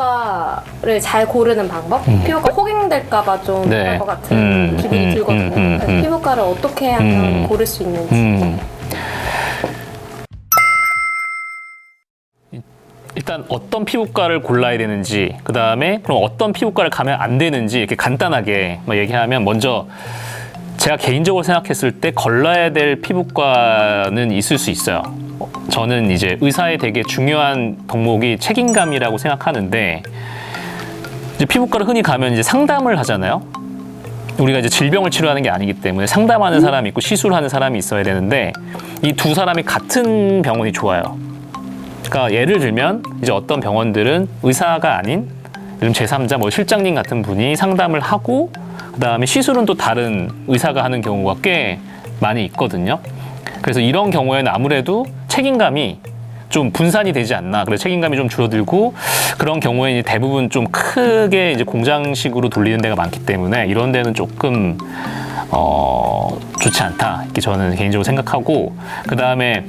피부과를 잘 고르는 방법? 피부과 호갱될까봐 좀 네. 그럴 것 같은 기분이 들거든요. 그래서 피부과를 어떻게 하면 고를 수 있는지. 일단 어떤 피부과를 골라야 되는지, 그 다음에 그럼 어떤 피부과를 가면 안 되는지 이렇게 간단하게 얘기하면, 먼저 제가 개인적으로 생각했을 때 걸러야 될 피부과는 있을 수 있어요. 저는 이제 의사의 되게 중요한 덕목이 책임감이라고 생각하는데, 이제 피부과를 흔히 가면 이제 상담을 하잖아요. 우리가 이제 질병을 치료하는 게 아니기 때문에 상담하는 사람이 있고 시술하는 사람이 있어야 되는데, 이 두 사람이 같은 병원이 좋아요. 그러니까 예를 들면 이제 어떤 병원들은 의사가 아닌 요즘 제3자 뭐 실장님 같은 분이 상담을 하고, 그다음에 시술은 또 다른 의사가 하는 경우가 꽤 많이 있거든요. 그래서 이런 경우에는 아무래도 책임감이 좀 분산이 되지 않나. 그래서 책임감이 좀 줄어들고, 그런 경우에 이제 대부분 좀 크게 이제 공장식으로 돌리는 데가 많기 때문에 이런 데는 조금 좋지 않다. 이렇게 저는 개인적으로 생각하고, 그다음에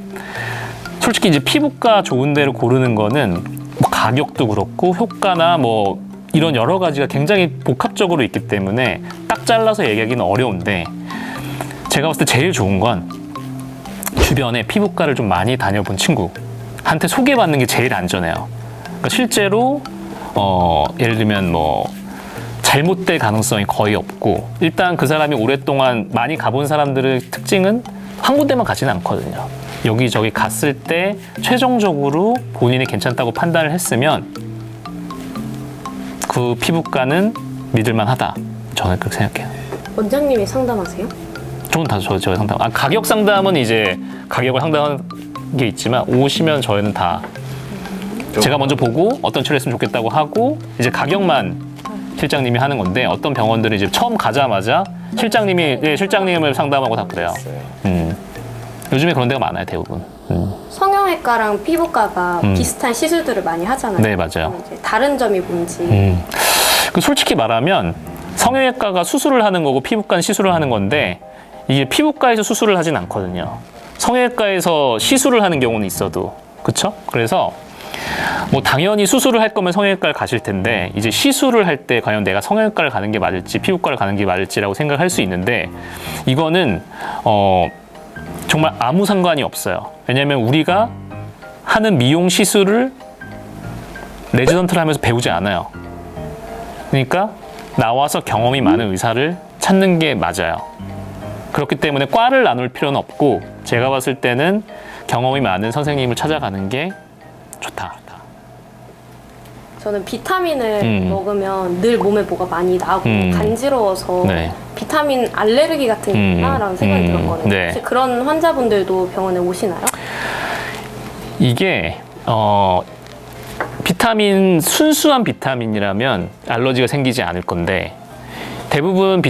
솔직히 이제 피부과 좋은 데를 고르는 거는 뭐 가격도 그렇고 효과나 뭐 이런 여러 가지가 굉장히 복합적으로 있기 때문에 딱 잘라서 얘기하기는 어려운데, 제가 봤을 때 제일 좋은 건 주변에 피부과를 좀 많이 다녀본 친구한테 소개받는 게 제일 안전해요. 그러니까 실제로 예를 들면 뭐 잘못될 가능성이 거의 없고, 일단 그 사람이 오랫동안 많이 가본 사람들의 특징은 한 군데만 가지는 않거든요. 여기저기 갔을 때 최종적으로 본인이 괜찮다고 판단을 했으면 그 피부과는 믿을만하다. 저는 그렇게 생각해요. 원장님이 상담하세요? 저는 다 저 상담. 가격 상담은 이제 가격을 상담하는 게 있지만, 오시면 저희는 다 제가 먼저 보고 어떤 치료했으면 좋겠다고 하고, 이제 가격만 실장님이 하는 건데, 어떤 병원들은 이제 처음 가자마자 실장님을 상담하고 다 그래요. 요즘에 그런 데가 많아요, 대부분. 성형외과랑 피부과가 비슷한 시술들을 많이 하잖아요. 네, 맞아요. 이제 다른 점이 뭔지. 솔직히 말하면 성형외과가 수술을 하는 거고 피부과는 시술을 하는 건데, 이게 피부과에서 수술을 하진 않거든요. 성형외과에서 시술을 하는 경우는 있어도. 그쵸? 그래서 뭐 당연히 수술을 할 거면 성형외과를 가실 텐데, 이제 시술을 할 때 과연 내가 성형외과를 가는 게 맞을지 피부과를 가는 게 맞을지라고 생각할 수 있는데, 이거는 정말 아무 상관이 없어요. 왜냐하면 우리가 하는 미용 시술을 레지던트를 하면서 배우지 않아요. 그러니까 나와서 경험이 많은 의사를 찾는 게 맞아요. 그렇기 때문에 과를 나눌 필요는 없고, 제가 봤을 때는 경험이 많은 선생님을 찾아가는 게 좋다. 저는 비타민을 먹으면 늘 몸에 뭐가 많이 나고 간지러워서 네. 비타민 알레르기 같은 게 있나라는 생각이 들었거든요. 네. 혹시 그런 환자분들도 병원에 오시나요? 이게 순수한 비타민이라면 알러지가 생기지 않을 건데, 대부분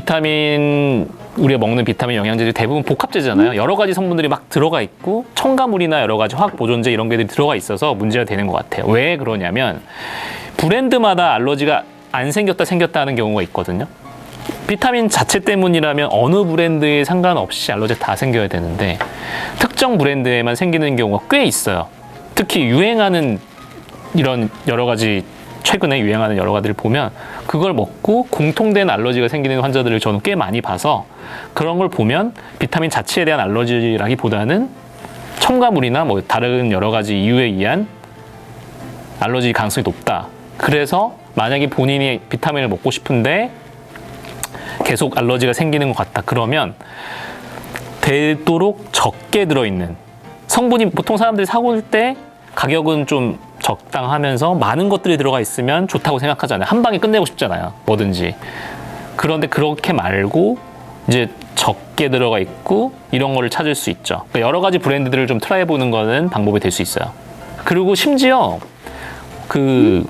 우리가 먹는 비타민 영양제들이 대부분 복합제잖아요. 여러 가지 성분들이 막 들어가 있고 첨가물이나 여러 가지 화학 보존제 이런 게 들어가 있어서 문제가 되는 것 같아요. 왜 그러냐면 브랜드마다 알러지가 안 생겼다 하는 경우가 있거든요. 비타민 자체 때문이라면 어느 브랜드에 상관없이 알러지 다 생겨야 되는데, 특정 브랜드에만 생기는 경우가 꽤 있어요. 특히 유행하는 이런 여러 가지, 최근에 유행하는 여러 가지를 보면 그걸 먹고 공통된 알러지가 생기는 환자들을 저는 꽤 많이 봐서, 그런 걸 보면 비타민 자체에 대한 알러지라기보다는 첨가물이나 뭐 다른 여러 가지 이유에 의한 알러지 가능성이 높다. 그래서 만약에 본인이 비타민을 먹고 싶은데 계속 알러지가 생기는 것 같다. 그러면 되도록 적게 들어있는 성분이, 보통 사람들이 사올 때 가격은 좀 적당하면서 많은 것들이 들어가 있으면 좋다고 생각하잖아요. 한 방에 끝내고 싶잖아요. 뭐든지. 그런데 그렇게 말고 이제 적게 들어가 있고 이런 거를 찾을 수 있죠. 그러니까 여러 가지 브랜드들을 좀 트라이 해보는 거는 방법이 될 수 있어요. 그리고 심지어 그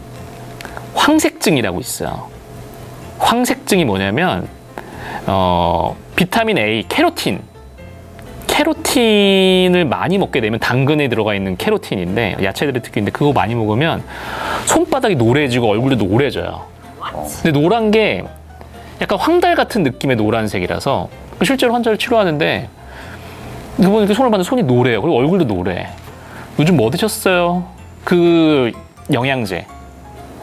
황색증이라고 있어요. 황색증이 뭐냐면 비타민 A, 캐로틴을 많이 먹게 되면, 당근에 들어가 있는 캐로틴인데 야채들의 특기인데, 그거 많이 먹으면 손바닥이 노래지고 얼굴도 노래져요. 근데 노란 게 약간 황달 같은 느낌의 노란색이라서 실제로 환자를 치료하는데 그분 이렇게 손을 봤는데 손이 노래요. 그리고 얼굴도 노래. 요즘 뭐 드셨어요? 그 영양제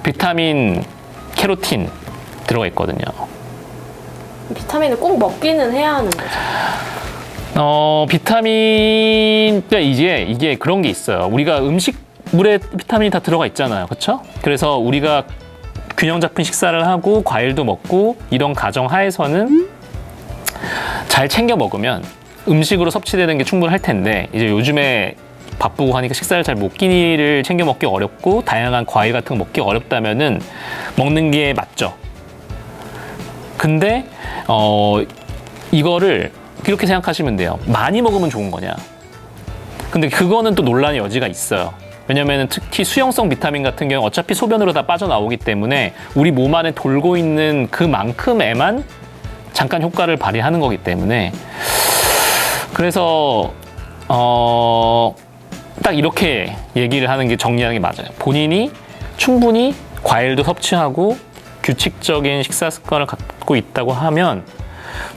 비타민, 캐로틴 들어가 있거든요. 비타민을 꼭 먹기는 해야 하는 거죠. 비타민, 그러니까 이게 그런 게 있어요. 우리가 음식물에 비타민이 다 들어가 있잖아요. 그렇죠? 그래서 우리가 균형 잡힌 식사를 하고 과일도 먹고 이런 가정 하에서는 잘 챙겨 먹으면 음식으로 섭취되는 게 충분할 텐데, 이제 요즘에 바쁘고 하니까 식사를 잘 못 끼니를 챙겨 먹기 어렵고 다양한 과일 같은 거 먹기 어렵다면은 먹는 게 맞죠. 근데 이거를 이렇게 생각하시면 돼요. 많이 먹으면 좋은 거냐? 근데 그거는 또 논란의 여지가 있어요. 왜냐면은 특히 수용성 비타민 같은 경우는 어차피 소변으로 다 빠져나오기 때문에 우리 몸 안에 돌고 있는 그만큼에만 잠깐 효과를 발휘하는 거기 때문에, 그래서 딱 이렇게 얘기를 하는 게, 정리하는 게 맞아요. 본인이 충분히 과일도 섭취하고 규칙적인 식사 습관을 갖고 있다고 하면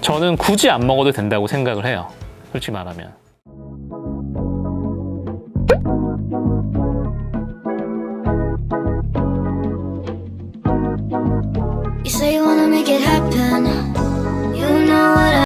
저는 굳이 안 먹어도 된다고 생각을 해요. 솔직히 말하면. You say you wanna make it happen.